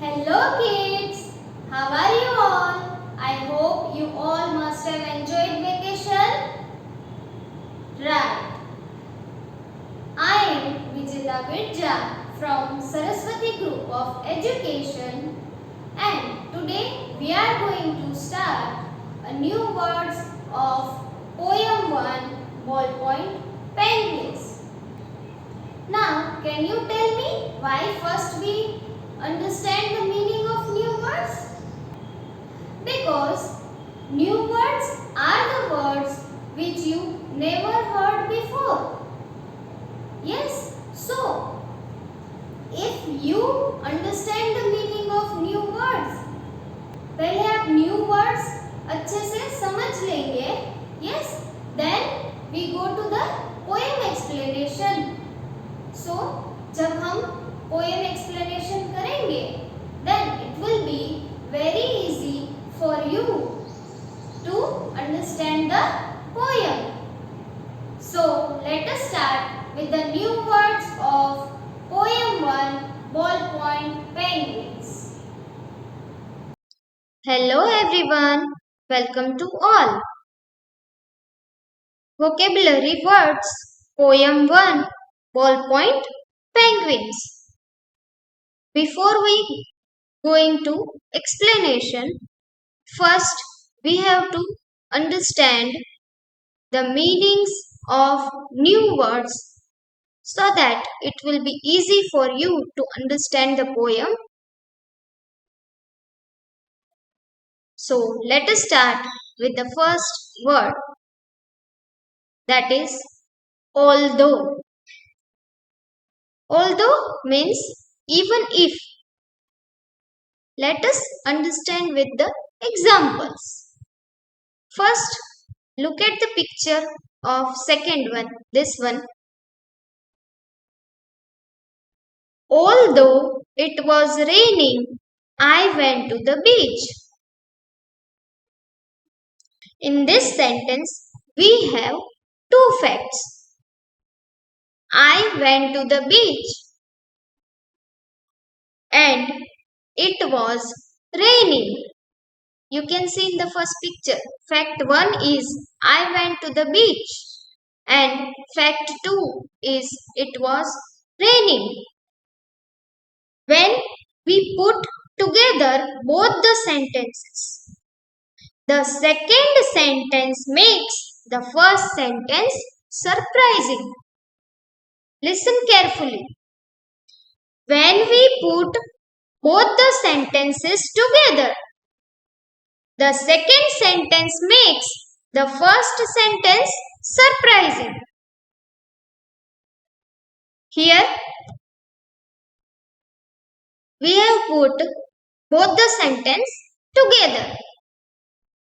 Hello kids, how are you all? I hope you all must have enjoyed vacation. Right. I am Vijita Virja from Saraswati Group of Education and today we are going to start a new words of Poem 1 Ballpoint Penguins. Now can you tell me why first we understand the meaning of new words? Because new words are the words which you never heard before. Yes, so if you understand the meaning of new words, पहले आप new words अच्छे से समझ लेंगे. Yes, then we go to the poem explanation. So जब हम poem explanation करेंगे, then it will be very easy for you to understand the poem. So let us start with the new words of poem 1 Ballpoint Penguins. Hello everyone, welcome to all. Vocabulary words poem 1 Ballpoint Penguins. Before we go into explanation, first we have to understand the meanings of new words so that it will be easy for you to understand the poem. So let us start with the first word, that is although. Although means even if. Let us understand with the examples. First, look at the picture of second one, this one. Although it was raining, I went to the beach. In this sentence, we have two facts. I went to the beach and it was raining. You can see in the first picture. Fact 1 is I went to the beach and fact 2 is it was raining. When we put together both the sentences, the second sentence makes the first sentence surprising. Listen carefully. When we put both the sentences together, the second sentence makes the first sentence surprising. Here, we have put both the sentence together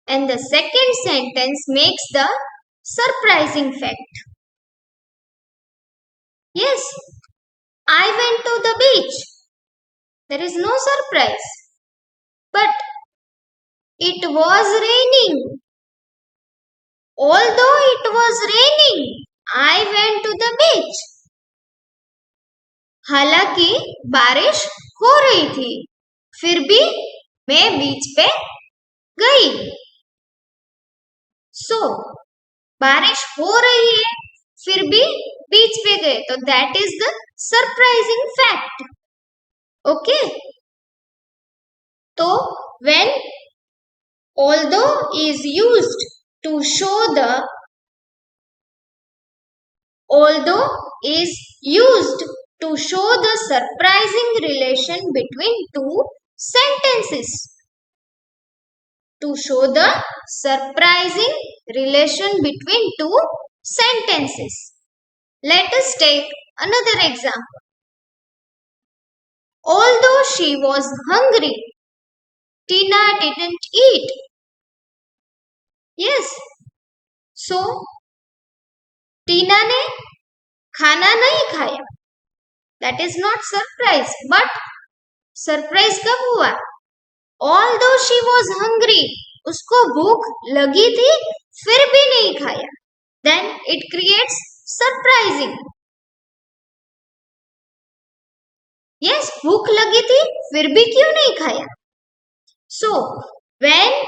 and the second sentence makes the surprising fact. Yes, I went to the beach. There is no surprise. But it was raining. Although it was raining, I went to the beach. हालांकि बारिश हो रही थी, फिर भी मैं बीच पे गई. So, बारिश हो रही है, फिर भी बीच पे गए. तो that is the surprising fact. Okay. So, when although is used to show the surprising relation between two sentences. To show the surprising relation between two sentences. Let us take another example. Although she was hungry, Tina didn't eat. Yes. So, Tina ने खाना नहीं खाया. That is not surprise. But surprise कब हुआ? Although she was hungry, उसको भूख लगी थी, फिर भी नहीं खाया. Then it creates surprising. Yes, भूख लगी थी फिर भी क्यों नहीं खाया? So when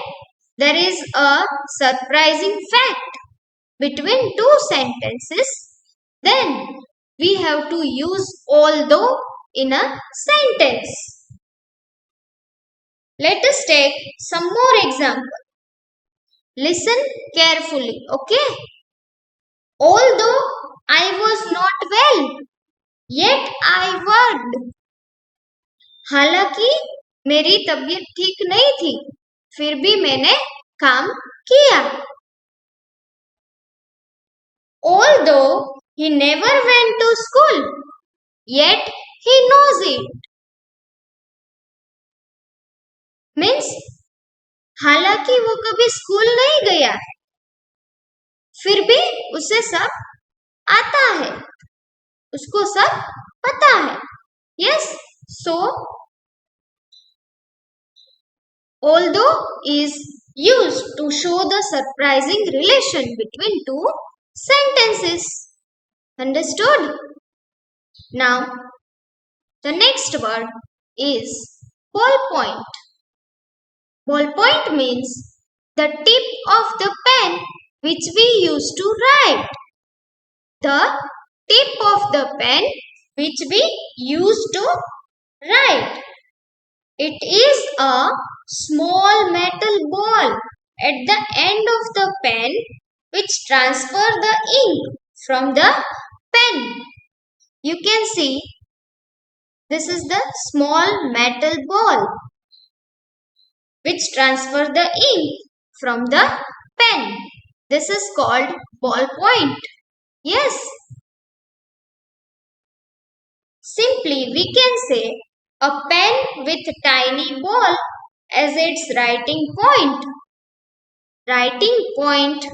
there is a surprising fact between two sentences, then we have to use although in a sentence. Let us take some more example. Listen carefully, okay? Although I was not well, yet I worked. हालांकि मेरी तबीयत ठीक नहीं थी, फिर भी मैंने काम किया. Although he never went to school, yet he knows it. Means हालांकि वो कभी स्कूल नहीं गया है, फिर भी उसे सब आता है, उसको सब पता है. Yes, so although is used to show the surprising relation between two sentences. Understood? Now, the next word is ballpoint. Ballpoint means the tip of the pen which we use to write. The tip of the pen which we use to write. It is a small metal ball at the end of the pen which transfer the ink from the pen. You can see this is the small metal ball which transfer the ink from the pen. This is called ballpoint. Yes. Simply we can say a pen with tiny ball as its writing point. Writing point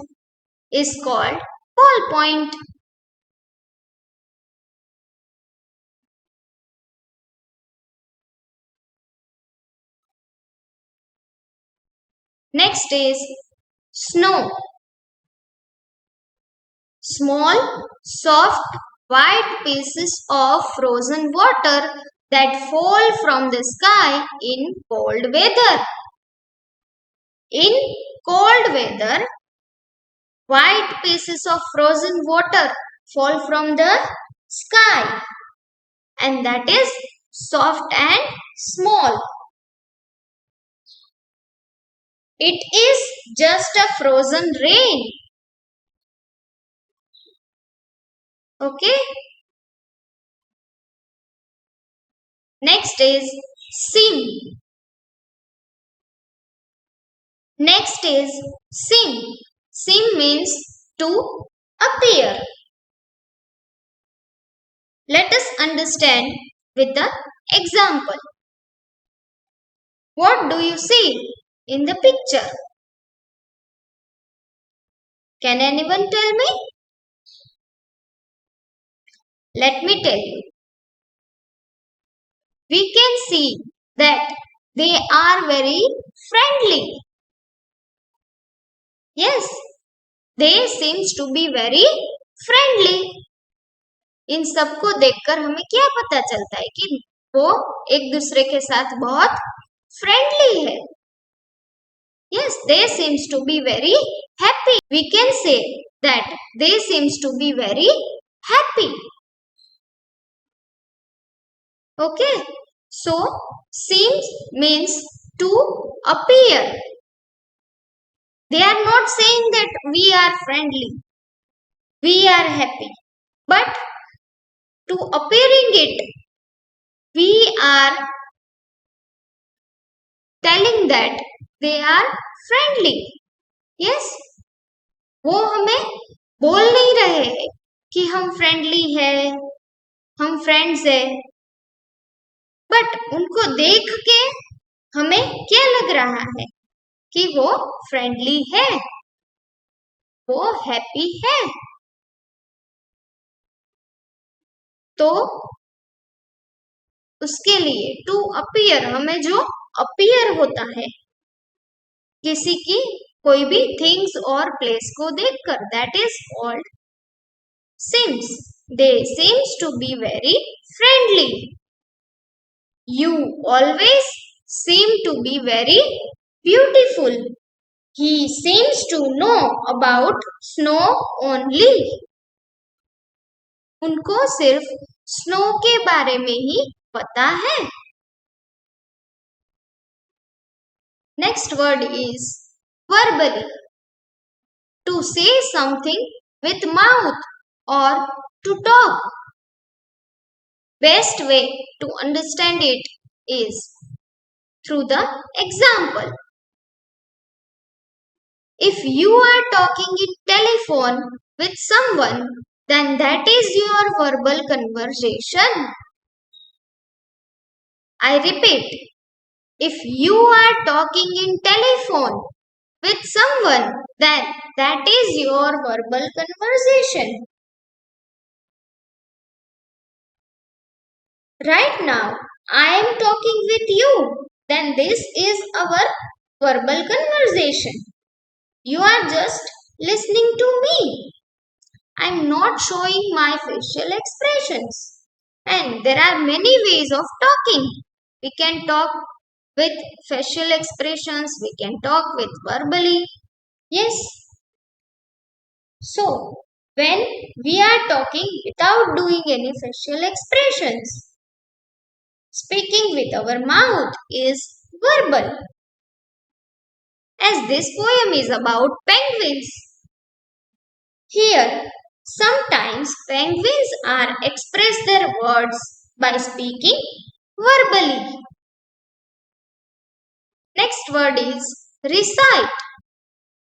is called ballpoint. Next is snow. Small, soft, white pieces of frozen water that fall from the sky in cold weather. In cold weather, white pieces of frozen water fall from the sky, and that is soft and small. It is just a frozen rain. Okay. Next is seem. Next is seem. Seem means to appear. Let us understand with the example. What do you see in the picture? Can anyone tell me? Let me tell you. We can see that they are very friendly. Yes, they seems to be very friendly. इन सबको देखकर हमें क्या पता चलता है कि वो एक दूसरे के साथ बहुत फ्रेंडली है. Yes, they seems to be very happy. We can say that they seems to be very happy. Okay, so seems means to appear. They are not saying that we are friendly, we are happy, but to appearing it, we are telling that they are friendly. Yes, वो हमें बोल नहीं रहे हैं कि हम friendly है, हम फ्रेंड्स है, बट उनको देख के हमें क्या लग रहा है कि वो फ्रेंडली है, वो हैप्पी है. तो उसके लिए टू अपीयर, हमें जो अपीयर होता है किसी की कोई भी थिंग्स और प्लेस को देखकर, that is called seems. They seems to be very friendly. You always seem to be very beautiful. He seems to know about snow only. उनको सिर्फ स्नो के बारे में ही पता है. Next word is verbally. To say something with mouth or to talk. Best way to understand it is through the example. If you are talking in telephone with someone, then that is your verbal conversation. I repeat, if you are talking in telephone with someone, then that is your verbal conversation. Right now, I am talking with you, then this is our verbal conversation. You are just listening to me. I am not showing my facial expressions. And there are many ways of talking. We can talk with facial expressions, we can talk with verbally. Yes. So, when we are talking without doing any facial expressions, speaking with our mouth is verbal. As this poem is about penguins. Here, sometimes penguins are express their words by speaking verbally. Next word is recite.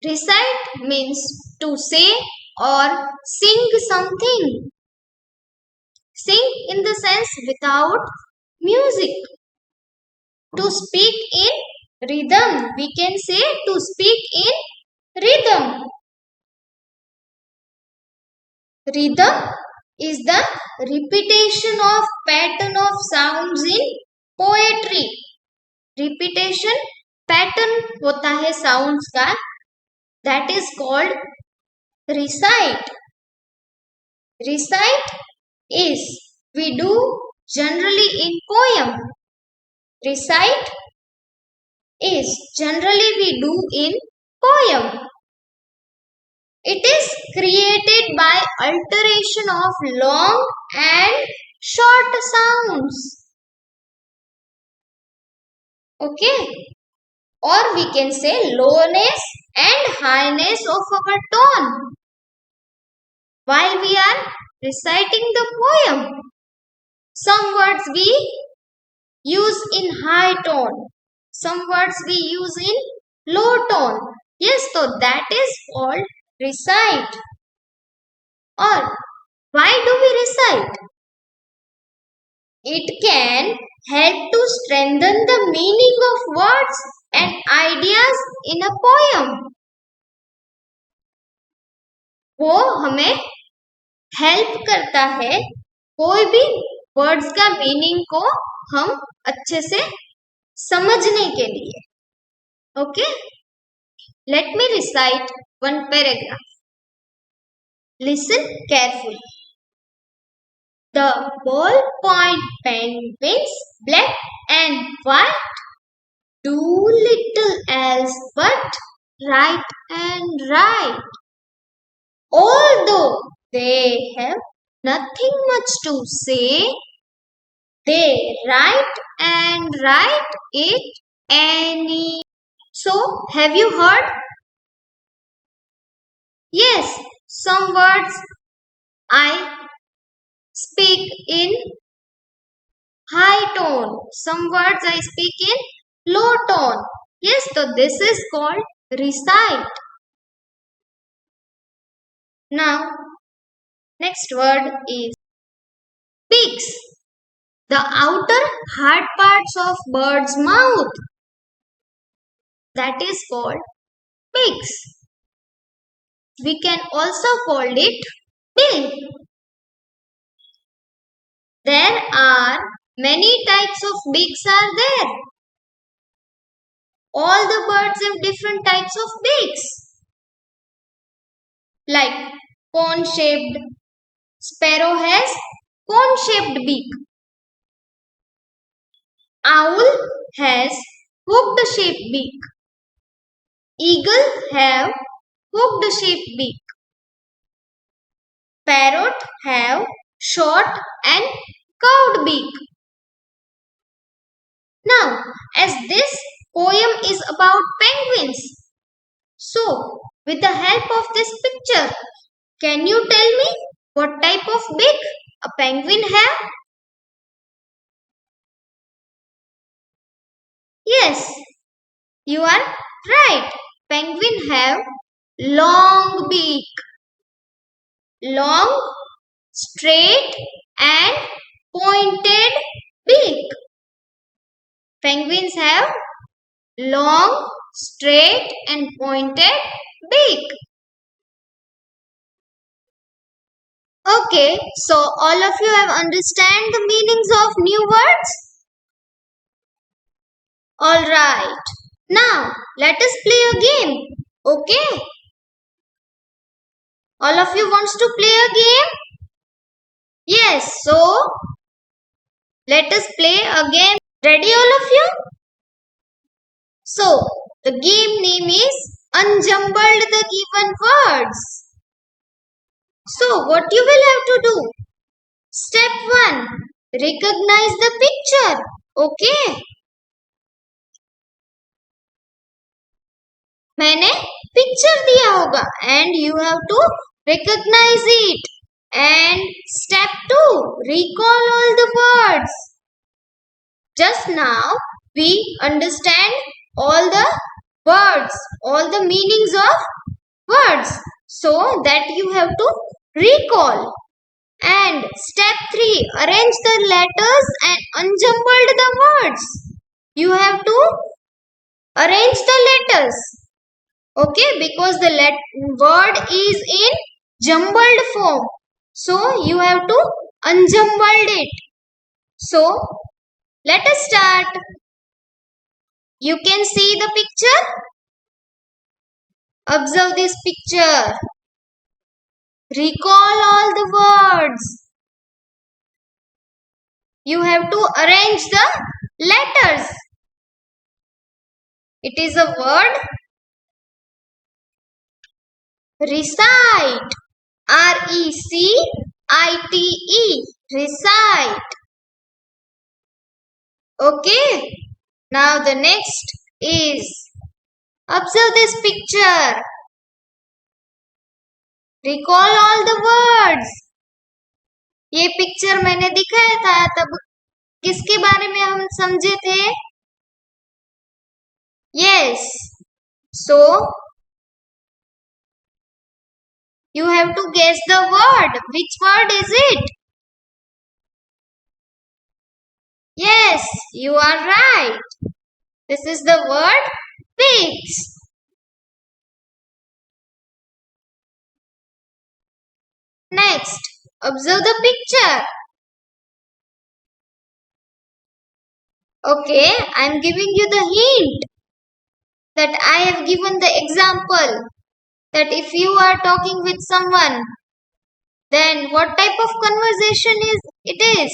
Recite means to say or sing something. Sing in the sense without music. To speak in rhythm. We can say to speak in rhythm. Rhythm is the repetition of pattern of sounds in poetry. Repetition pattern होता है sounds का, that is called recite. Recite is we do generally in poem. Recite is generally we do in poem. It is created by alteration of long and short sounds. Okay. Or we can say lowness and highness of our tone while we are reciting the poem. Some words we use in high tone, some words we use in low tone. Yes, so that is called recite. Or why do we recite? It can help to strengthen the meaning of words and ideas in a poem. वो हमें help करता है कोई भी words का meaning को हम अच्छे से समझने के लिए. Okay, let me recite one paragraph. Listen carefully. The ballpoint penguins, black and white, do little else but write and write. Although they have nothing much to say, they write and write it any. So, have you heard? Yes, some words I speak in high tone, some words I speak in low tone. Yes, so this is called recite. Now, next word is beaks. The outer hard parts of bird's mouth. That is called beaks. We can also call it bill. There are many types of beaks are there. All the birds have different types of beaks. Like cone-shaped. Sparrow has cone-shaped beak. Owl has hooked shaped beak. Eagle have hooked shaped beak. Parrot have short and curved beak. Now, as this poem is about penguins, so with the help of this picture, can you tell me what type of beak a penguin have? Yes, you are right. Penguin have long beak. Long, straight and pointed beak. Penguins have long, straight and pointed beak. Okay, so all of you have understand the meanings of new words? Alright. Now, let us play a game. Okay? All of you wants to play a game? Yes, so let us play a game. Ready all of you? So, the game name is Unjumbled the Given Words. So, what you will have to do? Step 1. Recognize the picture. Okay? मैंने picture दिया होगा and you have to recognize it. And step 2. Recall all the words. Just now we understand all the words, all the meanings of words. So that you have to recall. And step 3. Arrange the letters and unjumbled the words. You have to arrange the letters. Okay, because the word is in jumbled form. So you have to unjumbled it. So let us start. You can see the picture. Observe this picture. Recall all the words. You have to arrange the letters. It is a word recite. R-E-C-I-T-E. Recite. Okay. Now the next is observe this picture. Recall all the words. ये picture मैंने दिखाया था तब किसके बारे में हम समझे थे? Yes. So you have to guess the word. Which word is it? Yes, you are right. This is the word pigs. Next, observe the picture. Okay, I am giving you the hint that I have given the example that if you are talking with someone, then what type of conversation it is?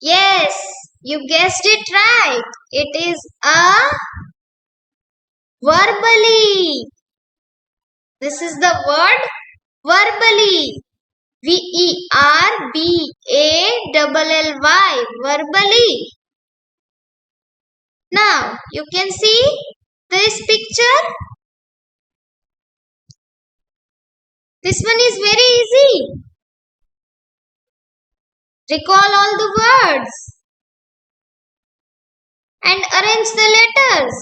Yes, you guessed it right. It is a verbally. This is the word verbally. V-E-R-B-A-L-L-Y. Verbally. Now, you can see this picture. This one is very easy. Recall all the words and arrange the letters.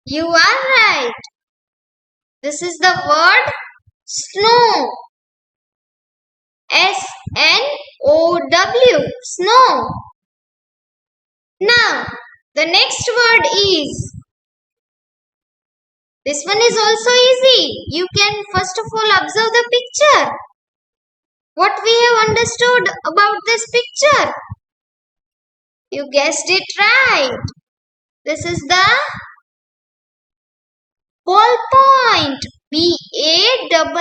You are right. This is the word snow. S-N-O-W. Snow. Now, the next word is, this one is also easy. You can first of all observe the picture. What we have understood about this picture? You guessed it right. This is the ballpoint. B-A-L-L-P-O-I-N-T.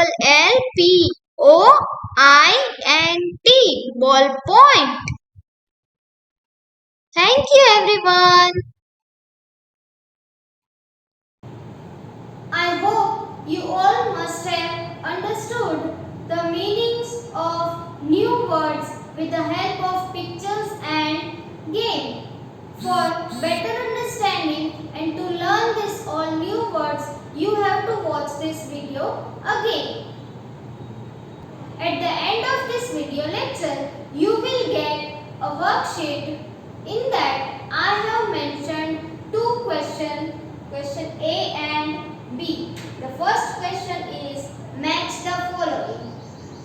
understood the meanings of new words with the help of pictures and game. For better understanding and to learn this all new words, you have to watch this video again. At the end of this video lecture, you will get a worksheet. In that, I have mentioned two questions, question A and B. The first question is match the following.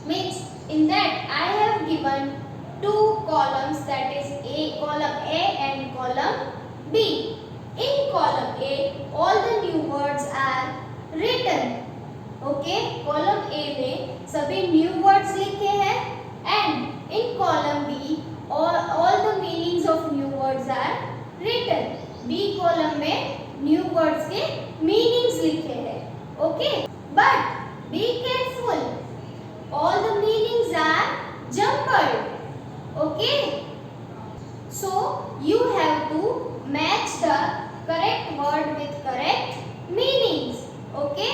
Means in that I have given two columns, that is column A and column B. In column A, all the new words are written. Okay, column A में सभी new words लिखे हैं and in column B all the meanings of new words are written. B column में new words के meanings लिखे हैं। Okay, but be careful, all the meanings are jumbled. Okay, so you have to match the correct word with correct meanings. Okay,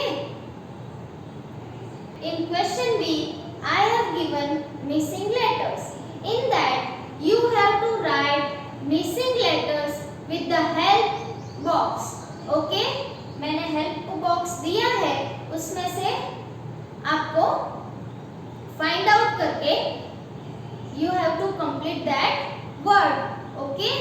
in question B, I have given missing letters. In that, you have to write missing letters with the help box. Okay? मैंने help box दिया है, उसमें से आपको find out करके you have to complete that word. Okay?